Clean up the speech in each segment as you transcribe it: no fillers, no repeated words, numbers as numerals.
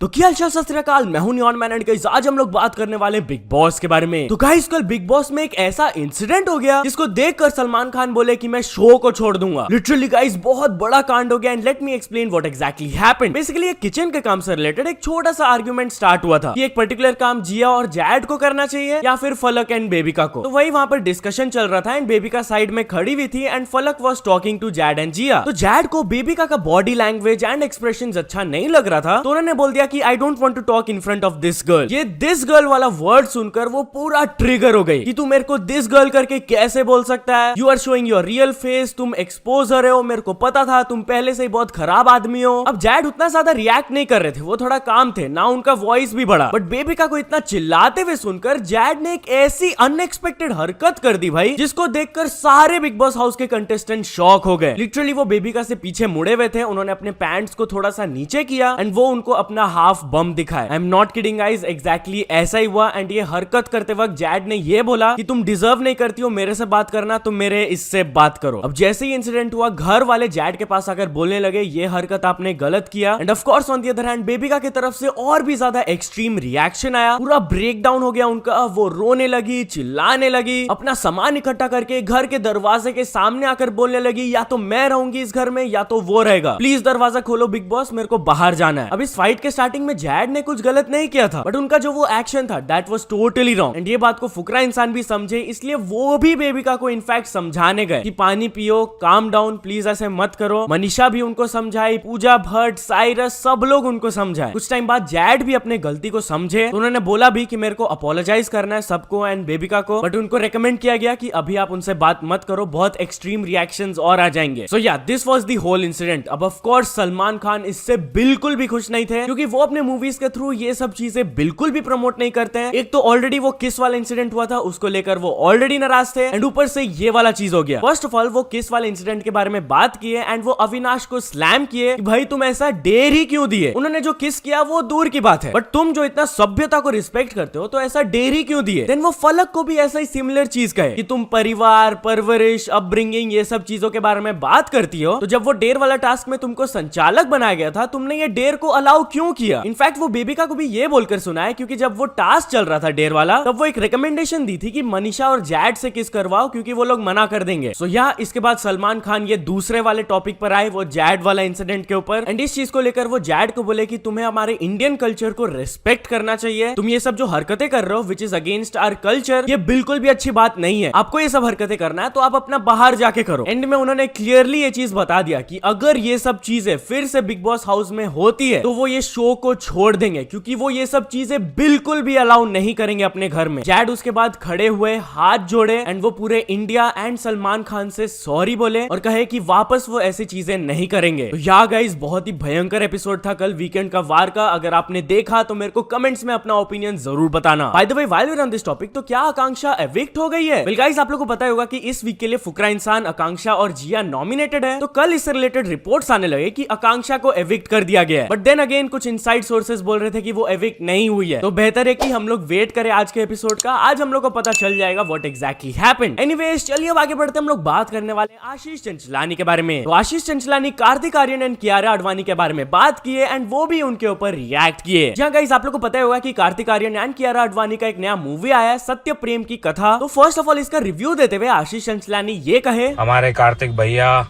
तो क्या हाल चाल, सत श्री अकाल, मैं हूं नियॉन मैन एंड गाइस आज हम लोग बात करने वाले बिग बॉस के बारे में। तो गाइस कल बिग बॉस में एक ऐसा इंसिडेंट हो गया जिसको देखकर सलमान खान बोले कि मैं शो को छोड़ दूंगा। लिटरली गाइस बहुत बड़ा कांड हो गया and let me explain what exactly happened. Basically एक किचन के काम से रिलेटेड एक छोटा सा आर्गुमेंट स्टार्ट हुआ था कि एक पर्टिकुलर काम जिया और जैड को करना चाहिए या फिर फलक एंड बेबिका को। तो वही वहां पर डिस्कशन चल रहा था एंड बेबिका साइड में खड़ी हुई थी and Falak was talking to Zaid and Zia. तो जैड को बेबिका का बॉडी लैंग्वेज एंड एक्सप्रेशन अच्छा नहीं लग रहा था, तो उन्होंने बोल दिया कि I don't want to talk in front of this girl. ये दिस गर्ल वाला वर्ड सुनकर वो पूरा ट्रिगर हो गई कि तू मेरे को दिस गर्ल करके कैसे बोल सकता है, you are showing your real face, तुम एक्सपोज हो रहे हो, मेरे को पता था तुम पहले से ही बहुत खराब आदमी हो। अब जैड उतना ज्यादा रिएक्ट नहीं कर रहे थे, वो थोड़ा काम थे ना, उनका वॉइस भी बढ़ा। बट बेबिका को इतना चिल्लाते हुए सुनकर जैड ने एक ऐसी अनएक्सपेक्टेड हरकत कर दी भाई, जिसको देखकर सारे बिग बॉस हाउस के कंटेस्टेंट शॉक हो गए। लिटरली वो बेबिका से पीछे मुड़े हुए थे, उन्होंने अपने पैंट्स को थोड़ा सा नीचे किया एंड वो उनको अपना हाफ बम दिखाया। I am not kidding guys, exactly ऐसा ही हुआ। एंड ये हरकत करते वक्त जैड ने ये बोला कि तुम डिजर्व नहीं करती हो मेरे से बात करना, तुम मेरे इससे बात करो। अब जैसे ही इंसिडेंट हुआ, घर वाले जैड के पास आकर बोलने लगे ये हरकत आपने गलत किया। End of course on the other hand बेबिका की तरफ से और भी ज्यादा एक्सट्रीम रिएक्शन आया, पूरा ब्रेक डाउन हो गया उनका। वो रोने लगी, चिल्लाने लगी, अपना सामान इकट्ठा करके घर के दरवाजे के सामने आकर बोलने लगी या तो मैं रहूंगी इस घर में या तो वो रहेगा, प्लीज दरवाजा खोलो बिग बॉस, मेरे को बाहर जाना है। अब इस फाइट के स्टार्टिंग में जैड ने कुछ गलत नहीं किया था, बट उनका जो वो एक्शन था that was totally wrong. And ये बात को फुकरा इंसान भी समझे, इसलिए वो भी बेबिका को इनफैक्ट समझाने गए कि पानी पियो, काम डाउन, प्लीज ऐसे मत करो। मनीषा भी उनको समझाई, पूजा भट्ट, साइरस, सब लोग उनको समझाए। कुछ टाइम बाद जैड भी अपने गलती को समझे, तो उन्होंने बोला भी कि मेरे को अपोलोजाइज करना है सबको एंड बेबिका को, बट उनको रेकमेंड किया गया कि अभी आप उनसे बात मत करो, बहुत एक्सट्रीम रिएक्शंस और आ जाएंगे। सो या this was the whole incident. अब ऑफ कोर्स सलमान खान इससे बिल्कुल भी खुश नहीं थे, क्योंकि वो अपने मूवीज के थ्रू ये सब चीजें बिल्कुल भी प्रमोट नहीं करते हैं। एक तो ऑलरेडी वो किस वाला इंसिडेंट हुआ था उसको लेकर वो ऑलरेडी नाराज थे एंड ऊपर से ये वाला चीज हो गया। फर्स्ट ऑफ ऑल वो किस वाले इंसिडेंट के बारे में बात किए एंड वो अविनाश को स्लैम किए कि भाई तुम ऐसा डेर ही क्यों दिए। उन्होंने जो किस किया वो दूर की बात है, बट तुम जो इतना सभ्यता को रिस्पेक्ट करते हो तो ऐसा डेर ही क्यों दिए। देन वो फलक को भी ऐसा ही सिमिलर चीज कहे कि तुम परिवार, परवरिश, अपब्रिंगिंग, ये सब चीजों के बारे में बात करती हो, तो जब वो डेर वाला टास्क में तुमको संचालक बनाया गया था, तुमने ये डेर को अलाउ क्यों किया। इनफैक्ट वो बेबिका को भी ये बोलकर सुना है, क्योंकि जब वो टास्क चल रहा था डेर वाला, तब वो एक रिकमेंडेशन दी थी कि मनीषा और जैड से किस करवाओ क्योंकि वो लोग मना कर देंगे। सो या इसके बाद सलमान खान ये दूसरे वाले टॉपिक पर आए, वो जैड वाला इंसिडेंट के ऊपर। एंड इस चीज को लेकर वो जैड को बोले कि तुम्हें हमारे इंडियन कल्चर को रिस्पेक्ट करना चाहिए, तुम ये सब जो हरकतें कर रहे हो which is against our culture, ये बिल्कुल भी अच्छी बात नहीं है। आपको ये सब हरकतें करना है तो आप अपना बाहर जाके करो। एंड में उन्होंने क्लियरली ये चीज बता दिया कि अगर ये सब चीजें फिर से बिग बॉस हाउस में होती है तो वो ये शो को छोड़ देंगे, क्योंकि वो ये सब चीजें बिल्कुल भी अलाउ नहीं करेंगे अपने घर में। जैड उसके बाद खड़े हुए, हाथ जोड़े एंड वो पूरे इंडिया एंड सलमान खान से सॉरी बोले और कहे कि वापस वो ऐसी चीजें नहीं करेंगे। तो या गाइस बहुत ही भयंकर एपिसोड था कल वीकेंड का, वार का। अगर आपने देखा तो मेरे को कमेंट्स में अपना ओपिनियन जरूर बताना। By the way while we are on this topic, तो क्या आकांक्षा एविक्ट हो गई है? वेल गाइस आप लोगों को पता होगा कि इस वीक के लिए फुकरा इंसान, आकांक्षा और जिया नॉमिनेटेड है। तो कल इससे रिलेटेड रिपोर्ट्स आने लगे कि आकांक्षा को एविक्ट कर दिया गया है, बट देन अगेन कुछ इनसाइड सोर्सेज बोल रहे थे कि वो एविक्ट नहीं हुई है। तो बेहतर है कि हम लोग वेट करें आज के एपिसोड का, आज हम लोग को पता चल जाएगा व्हाट एग्जैक्टली हैपेंड। एनीवेज चलिए अब आगे बढ़ते, हम लोग बात करने वाले आशीष चंचलानी के बारे में। तो आशीष चंचलानी कार्तिक आर्यन एंड कियारा आडवाणी के बारे में बात किए एंड वो भी उनके ऊपर रिएक्ट किए। जहां गाइस आप लोग को पता होगा कि कार्तिक आर्यन एंड कियारा आडवाणी का एक नया मूवी आया है, सत्य प्रेम की कथा। तो फर्स्ट ऑफ ऑल इसका रिव्यू देते हुए आशीष चंचलानी ये कहे, हमारे कार्तिक भैया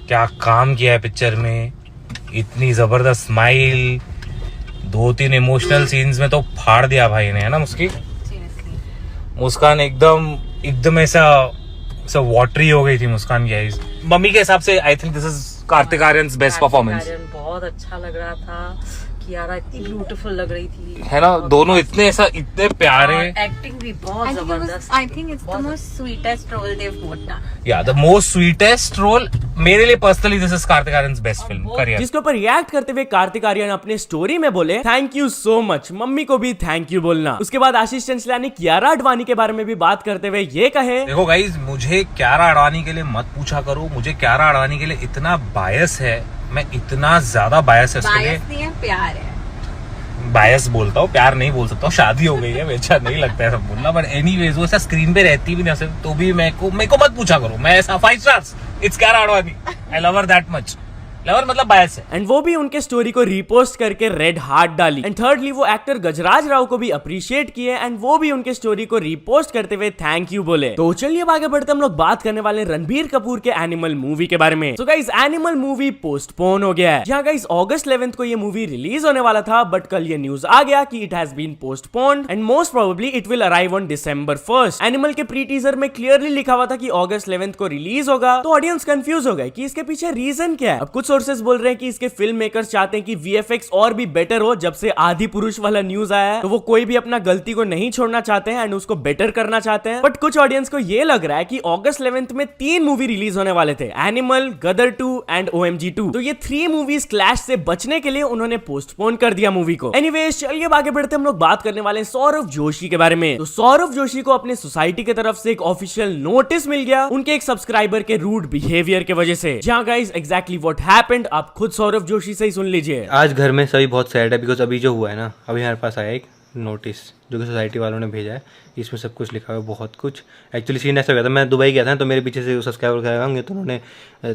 क्या काम किया है पिक्चर में, इतनी जबरदस्त स्माइल, 2-3 इमोशनल सीन्स में तो फाड़ दिया भाई ने, है ना। मुस्कान एकदम ऐसा वाटरी हो गई थी मुस्कान की आईज। मम्मी के हिसाब से I think this is Kartik Aryans best performance. बहुत अच्छा लग रहा था, कियारा इतनी ब्यूटीफुल लग रही थी, है ना। दोनों इतने प्यारे, एक्टिंग भी बहुत जबरदस्त। I think it's the most sweetest role they've both done. या द मोस्ट स्वीटेस्ट रोल मेरे लिए personally this is Kartik Aryans best film career. जिसके ऊपर रिएक्ट करते हुए कार्तिक आर्यन अपने स्टोरी में बोले thank you so much, mummy को भी थैंक यू बोलना। उसके बाद आशीष चंचलानी कियारा आडवाणी के बारे में भी बात करते हुए ये कहे, देखो गाइज मुझे कियारा आडवाणी के लिए मत पूछा करो, मुझे कियारा आडवाणी के लिए इतना बायस है, मैं इतना ज्यादा बायस है उसके लिए। नहीं है, प्यार है। बायस बोलता हूँ, प्यार नहीं बोल सकता हूँ, शादी हो गई है, अच्छा नहीं लगता है सब बोलना। बट एनीवेज वो ऐसा स्क्रीन पे रहती भी नहीं तो भी मेरे को मत पूछा करो, मैं ऐसा 5 stars, it's Kiara Advani, I love her that much. Lover मतलब बायस है। एंड वो भी उनके स्टोरी को रीपोस्ट करके रेड हार्ट डाली। एंड थर्डली वो एक्टर गजराज राव को भी अप्रिशिएट किए एंड वो भी उनके स्टोरी को रीपोस्ट करते हुए थैंक यू बोले। तो चलिए अब आगे बढ़ते हम लोग बात करने वाले रणबीर कपूर के एनिमल मूवी के बारे में। So guys animal movie postpone हो गया है। जहां गाइस अगस्त 11 को ये मूवी रिलीज होने वाला था, बट कल ये न्यूज आ गया कि it has been postponed and most probably it will arrive on December 1st। Animal के प्री टीजर में क्लियरली लिखा हुआ था कि अगस्त 11 को रिलीज होगा, तो ऑडियंस कंफ्यूज हो गए कि इसके पीछे रीजन क्या है। अब कुछ सोर्सेज बोल रहे हैं कि इसके फिल्म मेकर्स चाहते हैं कि VFX और भी बेटर हो। जब से आदि पुरुष वाला न्यूज आया है तो वो कोई भी अपना गलती को नहीं छोड़ना चाहते हैं एंड उसको बेटर करना चाहते हैं। बट कुछ ऑडियंस को ये लग रहा है कि अगस्त 11 में 3 मूवी रिलीज होने वाले थे, एनिमल, गदर 2 एंड OMG 2। तो ये 3 मूवीज क्लैश से बचने के लिए उन्होंने पोस्टपोन कर दिया मूवी को। एनीवेज चलिए आगे बढ़ते हम लोग बात करने वाले हैं सौरव जोशी के बारे में। तो सौरव जोशी को अपने सोसाइटी की तरफ से एक ऑफिशियल नोटिस मिल गया उनके एक सब्सक्राइबर के रूड बिहेवियर की वजह से। जहां गाइस एग्जैक्टली व्हाट हैपेंड आप खुद सौरव जोशी से ही सुन लीजिए। आज घर में सभी बहुत सैड है बिकॉज अभी जो हुआ है ना, अभी हमारे पास आया एक नोटिस जो कि सोसाइटी वालों ने भेजा है। इसमें सब कुछ लिखा हुआ है, बहुत कुछ। एक्चुअली सीन ऐसा हो गया था, मैं दुबई गया था तो मेरे पीछे से सब्सक्राइबर वगैरह होंगे तो उन्होंने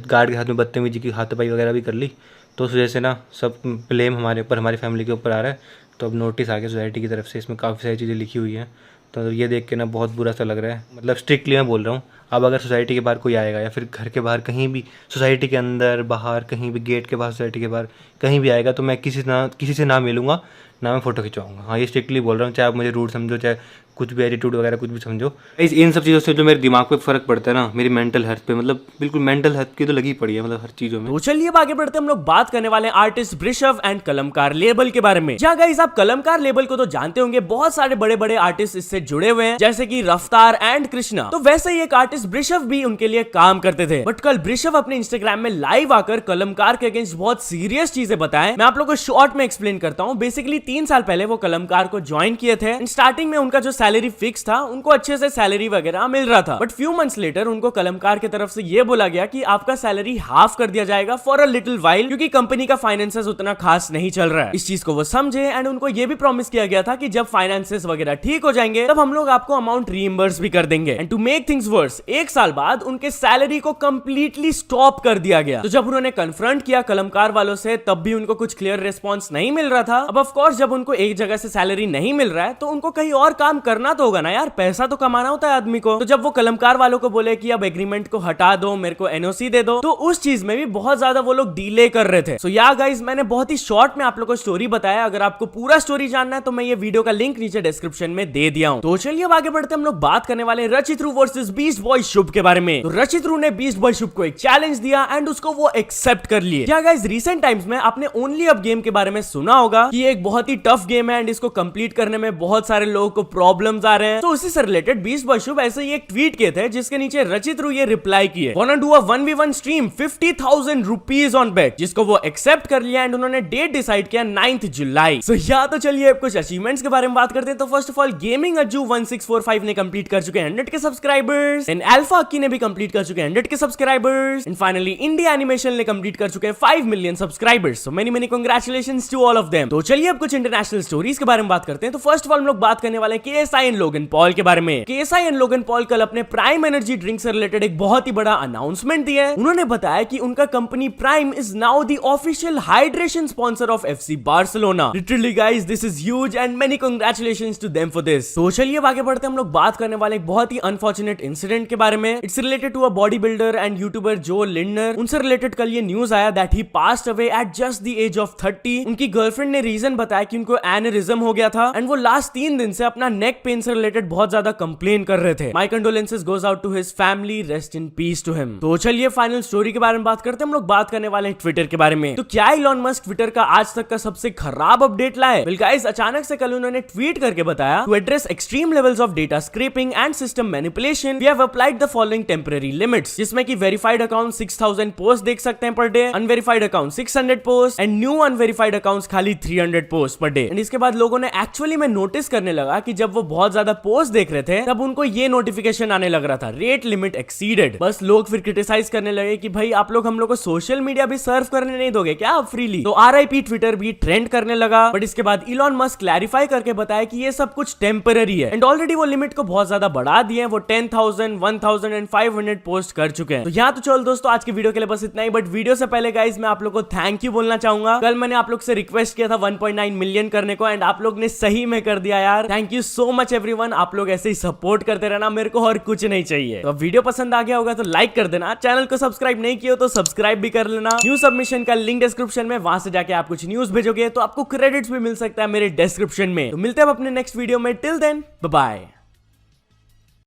गार्ड के हाथ में बदतमीजी की हाथापाई वगैरह भी कर ली। तो उस वजह से ना सब ब्लेम हमारे ऊपर, हमारी फैमिली के ऊपर आ रहा है। तो अब नोटिस आ गया सोसाइटी की तरफ से, इसमें काफ़ी सारी चीज़ें लिखी हुई हैं। तो ये देख के ना बहुत बुरा सा लग रहा है। मतलब स्ट्रिक्टली मैं बोल रहा हूँ, अब अगर सोसाइटी के बाहर कोई आएगा या फिर घर के बाहर कहीं भी, सोसाइटी के अंदर बाहर कहीं भी, गेट के बाहर, सोसाइटी के बाहर कहीं भी आएगा तो मैं किसी से ना मिलूंगा, ना मैं फोटो खिंचवाऊंगा। हाँ, ये स्ट्रिक्टली बोल रहा हूँ, चाहे आप मुझे रूड समझो, चाहे कुछ भी एटीट्यूड वगैरह कुछ भी समझो। इन सब चीज़ों से जो मेरे दिमाग पे फ़र्क पड़ता है ना, मेरी मेंटल हेल्थ पे, मतलब बिल्कुल मेंटल हेल्थ की तो लगी पड़ी है, मतलब हर चीज़ों में। तो चलिए अब आगे बढ़ते हम लोग बात करने वाले हैं आर्टिस्ट वृषभ एंड कलमकार लेबल के बारे में। जहाँ गाइस आप कलमकार लेबल को तो जानते होंगे, बहुत सारे बड़े बड़े आर्टिस्ट इससे जुड़े हुए हैं जैसे कि रफ्तार एंड कृष्णा। तो वैसे ही एक आर्टिस्ट वृषभ भी उनके लिए काम करते थे। बट कल वृषभ अपने इंस्टाग्राम में लाइव आकर कलमकार के अगेंस्ट बहुत सीरियस चीजें बताएं। मैं आप लोगों को शॉर्ट में एक्सप्लेन करता हूँ। बेसिकली 3 साल पहले वो कलमकार को ज्वाइन किए थे। स्टार्टिंग में उनका जो सैलरी फिक्स था, उनको अच्छे से सैलरी वगैरह मिल रहा था। बट फ्यू मंथ्स लेटर उनको कलमकार की तरफ से ये बोला गया कि आपका सैलरी हाफ कर दिया जाएगा फॉर अ लिटिल वाइल, क्योंकि कंपनी का फाइनेंसेस उतना खास नहीं चल रहा है। इस चीज को वो समझे एंड उनको ये भी प्रॉमिस किया गया था कि जब फाइनेंसेस वगैरह ठीक हो जाएंगे तब हम लोग आपको अमाउंट रीइंबर्स भी कर देंगे। And to make things worse, 1 साल बाद उनके सैलरी को कंप्लीटली स्टॉप कर दिया गया। तो जब उन्होंने कन्फ्रंट किया कलमकार वालों से, तब भी उनको कुछ क्लियर रिस्पॉन्स नहीं मिल रहा था। अब ऑफ कोर्स जब उनको एक जगह से सैलरी नहीं मिल रहा है तो उनको कहीं और काम करना तो होगा ना यार, पैसा तो कमाना होता है आदमी को। तो जब वो कलमकार वालों को बोले कि अब एग्रीमेंट को हटा दो, मेरे को NOC दे दो, तो उस चीज में भी बहुत ज्यादा वो लोग डिले कर रहे थे। सो या गाइस, मैंने बहुत ही शॉर्ट में आप लोगों को स्टोरी बताया। अगर आपको पूरा स्टोरी जानना है तो मैं ये वीडियो का लिंक नीचे डिस्क्रिप्शन में दे दिया हूं। तो चलिए अब आगे बढ़ते हम लोग बात करने वाले रचित रू वर्सेस बीस्ट बॉय शुभ के बारे में। तो रचित रू ने बीस्ट बॉय शुभ को एक चैलेंज दिया एंड उसको वो एक्सेप्ट कर लिए। क्या गाइस, रिसेंट टाइम्स में आपने ओनली अब गेम के बारे में सुना होगा कि एक बहुत ही टफ गेम है एंड इसको कंप्लीट करने में बहुत सारे लोगों को प्रॉब्लम्स आ रहे हैं। तो उसी से रिलेटेड बीस्ट बॉय शुभ ऐसे ही एक ट्वीट किए थे जिसके नीचे रचित रू ये रिप्लाई किए, wanna do a 1v1 stream 50,000 rupees on bet, जिसको वो एक्सेप्ट कर लिया एंड उन्होंने डेट डिसाइड किया 9th जुलाई। सो या तो चलिए अब कुछ अचीवमेंट्स के बारे में बात करते हैं। तो first of all gaming Ajju 1645 ने कंप्लीट कर चुके 100 के सब्सक्राइबर्स, एंड अल्फा अक्की ने भी कंप्लीट कर चुके 100 के subscribers, and finally India Animation ने कंप्लीट कर चुके 5 million subscribers. So many congratulations to all of them. तो चलिए अब कुछ इंटरनेशनल स्टोरीज के बारे में बात करते हैं। तो फर्स्ट ऑफ ऑल हम लोग बात करने वाले KSI एंड लोगन पॉल के बारे में। KSI एंड लोगन पॉल कल अपने प्राइम एनर्जी ड्रिंक से रिलेटेड एक बहुत ही बड़ा अनाउंसमेंट दिया है। उन्होंने बताया कि उनका company Prime is now the official hydration sponsor of FC Barcelona. Literally guys, this is huge and many congratulations to them for this. तो चलिए अब आगे बढ़ते हैं। हम लोग बात करने वाले एक बहुत ही अनफॉर्चुनेट इंसिडेंट के बारे में। It's related to a bodybuilder and YouTuber Jo Lindner. उनसे रिलेटेड कल ये न्यूज आया that he passed away at just the age of 30। उनकी गर्लफ्रेंड ने रीजन बताया कि उनको एनेरिज्म हो गया था एंड वो लास्ट 3 दिन से अपना नेक पेन से रिलेटेड बहुत ज्यादा कंप्लेन कर रहे थे। My condolences goes out to his family, rest in peace to him. तो चलिए फाइनल स्टोरी के बारे में बात करते हैं। हम लोग बात करने वाले हैं ट्विटर के बारे में। तो क्या इलॉन मस्क ट्विटर का आज तक का सबसे खराब अपडेट लाए? वेल गाइस, अचानक से कल उन्होंने ट्वीट करके बताया, to address extreme levels of data scraping and system manipulation we have applied the following temporary limits, जिसमें कि वेरीफाइड अकाउंट 6000 पोस्ट देख सकते हैं per day, unverified account 600 post and new unverified accounts खाली 300 पोस्ट पर डे। एंड इसके बाद लोगों ने एक्चुअली में नोटिस करने लगा कि जब वो बहुत ज्यादा पोस्ट देख रहे थे तब उनको ये नोटिफिकेशन आने लग रहा था, रेट लिमिट एक्सीडेड। बस लोग फिर क्रिटिसाइज करने लगे कि भाई आप लोग हम लोग को सोशल मीडिया भी सर्व करने नहीं दोगे क्या आप फ्रीली? तो RIP ट्विटर भी ट्रेंड करने लगा। बट इसके बाद इलॉन मस्क क्लैरिफाई करके बताया कि ये सब कुछ टेम्पररी है एंड ऑलरेडी वो लिमिट को बहुत ज्यादा बढ़ा दिए। वो 10,000, 1500 पोस्ट कर चुके हैं। तो यहाँ तो चलो दोस्तों, आज की वीडियो के लिए बस इतना ही। बट वीडियो से पहले गाइस मैं आप लोग को थैंक यू बोलना चाहूंगा। कल मैंने आप लोग से रिक्वेस्ट किया था 1.9 मिलियन करने को, एंड आप लोग ने सही में कर दिया यार। Thank you so much everyone. आप लोग ऐसे ही सपोर्ट करते रहना, मेरे को और कुछ नहीं चाहिए। तो अब वीडियो पसंद आ गया होगा तो लाइक कर देना, चैनल को सब्सक्राइब नहीं किया तो सब्सक्राइब भी कर लेना। न्यू सबमिशन का लिंक डिस्क्रिप्शन में, वहां से जाके आप कुछ न्यूज भेजोगे तो आपको क्रेडिट्स भी मिल सकता है मेरे डिस्क्रिप्शन में। तो मिलते हैं अपने नेक्स्ट वीडियो में। Till then bye bye.